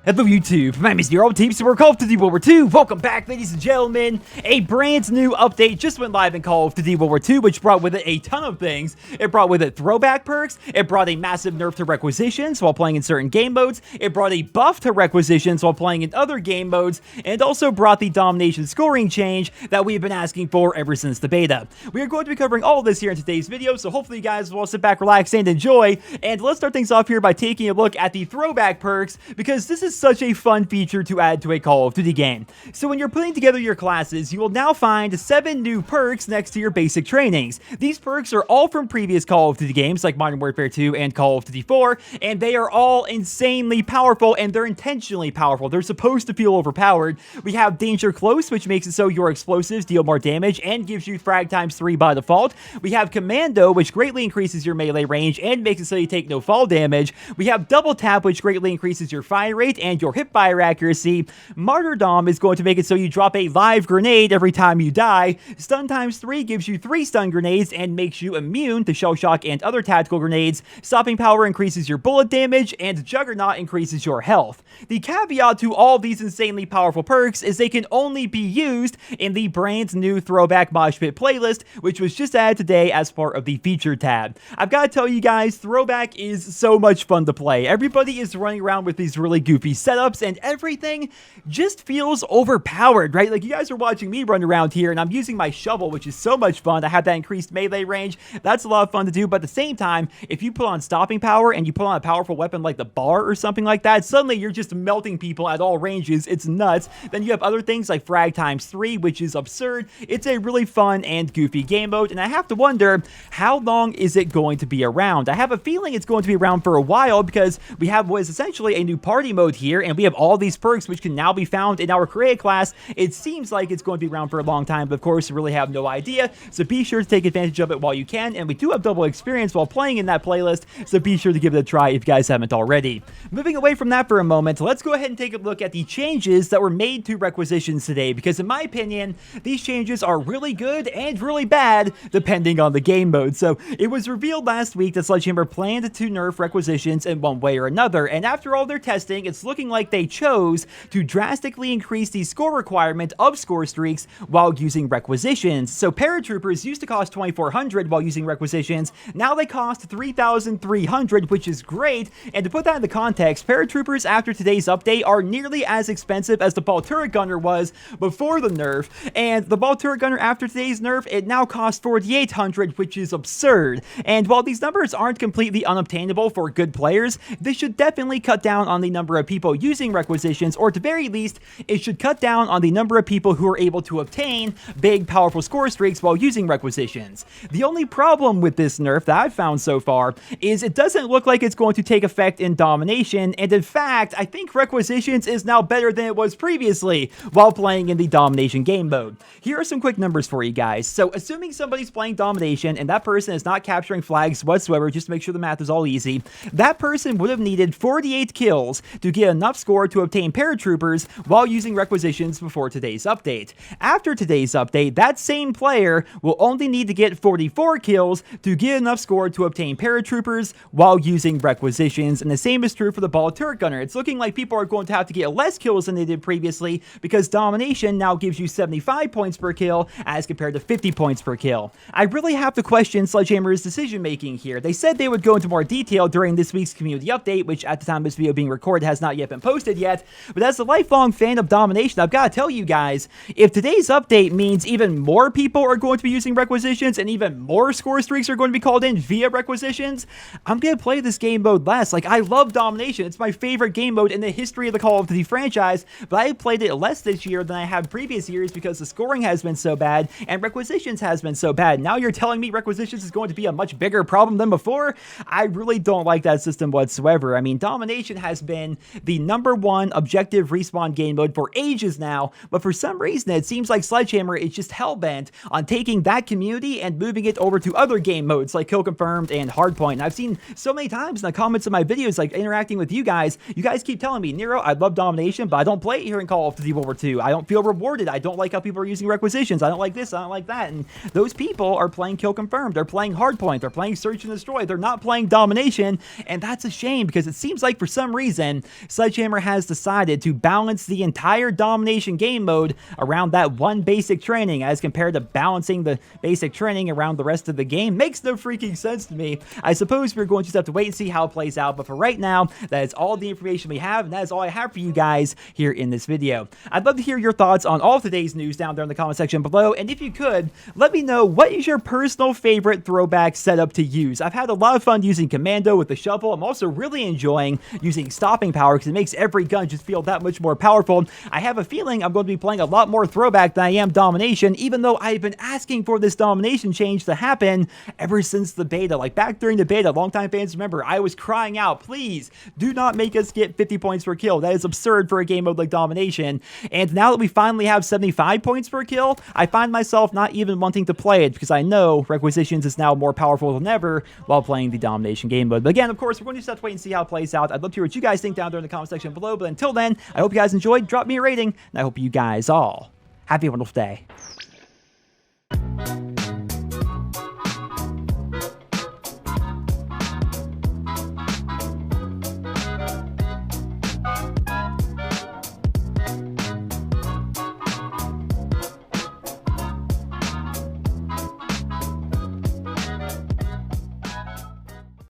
Hello YouTube, my name is NerosCinema, so we're Call of Duty World War II. Welcome back, ladies and gentlemen. A brand new update just went live in Call of Duty World War II, which brought with it a ton of things. It brought with it throwback perks, it brought a massive nerf to requisitions while playing in certain game modes, it brought a buff to requisitions while playing in other game modes, and also brought the Domination scoring change that we've been asking for ever since the beta. We are going to be covering all of this here in today's video, so hopefully you guys will sit back, relax, and enjoy. And let's start things off here by taking a look at the throwback perks, because this is such a fun feature to add to a Call of Duty game. So when you're putting together your classes, you will now find 7 new perks next to your basic trainings. These perks are all from previous Call of Duty games like Modern Warfare 2 and Call of Duty 4, and they are all insanely powerful, and they're intentionally powerful. They're supposed to feel overpowered. We have Danger Close, which makes it so your explosives deal more damage and gives you frag times 3 by default. We have Commando, which greatly increases your melee range and makes it so you take no fall damage. We have Double Tap, which greatly increases your fire rate and your hip-fire accuracy. Martyrdom is going to make it so you drop a live grenade every time you die. Stun times 3 gives you 3 stun grenades and makes you immune to shell shock and other tactical grenades. Stopping power increases your bullet damage, and Juggernaut increases your health. The caveat to all these insanely powerful perks is they can only be used in the brand new Throwback Mosh Pit playlist, which was just added today as part of the feature tab. I've got to tell you guys, Throwback is so much fun to play. Everybody is running around with these really goofy setups, and everything just feels overpowered, right? Like, you guys are watching me run around here, and I'm using my shovel, which is so much fun. I have that increased melee range. That's a lot of fun to do, but at the same time, if you put on stopping power and you put on a powerful weapon like the bar or something like that, suddenly you're just melting people at all ranges. It's nuts. Then you have other things like frag times 3, which is absurd. It's a really fun and goofy game mode, and I have to wonder, how long is it going to be around? I have a feeling it's going to be around for a while, because we have what is essentially a new party mode here, and we have all these perks which can now be found in our create class. It seems like it's going to be around for a long time, but of course we really have no idea, so be sure to take advantage of it while you can. And we do have double experience while playing in that playlist, so be sure to give it a try if you guys haven't already. Moving away from that for a moment, let's go ahead and take a look at the changes that were made to requisitions today, because in my opinion, these changes are really good and really bad depending on the game mode. So it was revealed last week that Sledgehammer planned to nerf requisitions in one way or another, and after all their testing, it's looking like they chose to drastically increase the score requirement of score streaks while using requisitions. So paratroopers used to cost 2,400 while using requisitions. Now they cost 3,300, which is great. And to put that into context, paratroopers after today's update are nearly as expensive as the ball turret gunner was before the nerf. And the ball turret gunner after today's nerf, it now costs 4,800, which is absurd. And while these numbers aren't completely unobtainable for good players, they should definitely cut down on the number of people using requisitions, or at the very least, it should cut down on the number of people who are able to obtain big, powerful score streaks while using requisitions. The only problem with this nerf that I've found so far is it doesn't look like it's going to take effect in Domination, and in fact, I think requisitions is now better than it was previously while playing in the Domination game mode. Here are some quick numbers for you guys. So assuming somebody's playing Domination and that person is not capturing flags whatsoever, just to make sure the math is all easy, that person would have needed 48 kills to get enough score to obtain paratroopers while using requisitions before today's update. After today's update, that same player will only need to get 44 kills to get enough score to obtain paratroopers while using requisitions, and the same is true for the ball turret gunner. It's looking like people are going to have to get less kills than they did previously, because Domination now gives you 75 points per kill as compared to 50 points per kill. I really have to question Sledgehammer's decision making here. They said they would go into more detail during this week's community update, which at the time of this video being recorded has not yet been posted yet, but as a lifelong fan of Domination, I've got to tell you guys, if today's update means even more people are going to be using requisitions and even more score streaks are going to be called in via requisitions, I'm going to play this game mode less. Like, I love Domination. It's my favorite game mode in the history of the Call of Duty franchise, but I played it less this year than I have previous years because the scoring has been so bad and requisitions has been so bad. Now you're telling me requisitions is going to be a much bigger problem than before? I really don't like that system whatsoever. I mean, Domination has been the the #1 objective respawn game mode for ages now, but for some reason it seems like Sledgehammer is just hellbent on taking that community and moving it over to other game modes like Kill Confirmed and Hardpoint. And I've seen so many times in the comments of my videos, like interacting with you guys keep telling me, Nero, I love Domination, but I don't play it here in Call of Duty World War II. I don't feel rewarded. I don't like how people are using Requisitions. I don't like this. I don't like that. And those people are playing Kill Confirmed. They're playing Hardpoint. They're playing Search and Destroy. They're not playing Domination. And that's a shame because it seems like for some reason, Sledgehammer has decided to balance the entire Domination game mode around that one basic training as compared to balancing the basic training around the rest of the game. Makes no freaking sense to me. I suppose we're going to just have to wait and see how it plays out. But for right now, that is all the information we have, and that is all I have for you guys here in this video. I'd love to hear your thoughts on all of today's news down there in the comment section below, and if you could, let me know what is your personal favorite throwback setup to use. I've had a lot of fun using Commando with the shovel. I'm also really enjoying using stopping power because it makes every gun just feel that much more powerful. I have a feeling I'm going to be playing a lot more throwback than I am Domination, even though I've been asking for this Domination change to happen ever since the beta. Like back during the beta, longtime fans remember, I was crying out, please do not make us get 50 points per kill. That is absurd for a game mode like Domination. And now that we finally have 75 points per kill, I find myself not even wanting to play it because I know Requisitions is now more powerful than ever while playing the Domination game mode. But again, of course, we're going to just have to wait and see how it plays out. I'd love to hear what you guys think down there in the comment section below. But until then, I hope you guys enjoyed. Drop me a rating, and I hope you guys all have a wonderful day.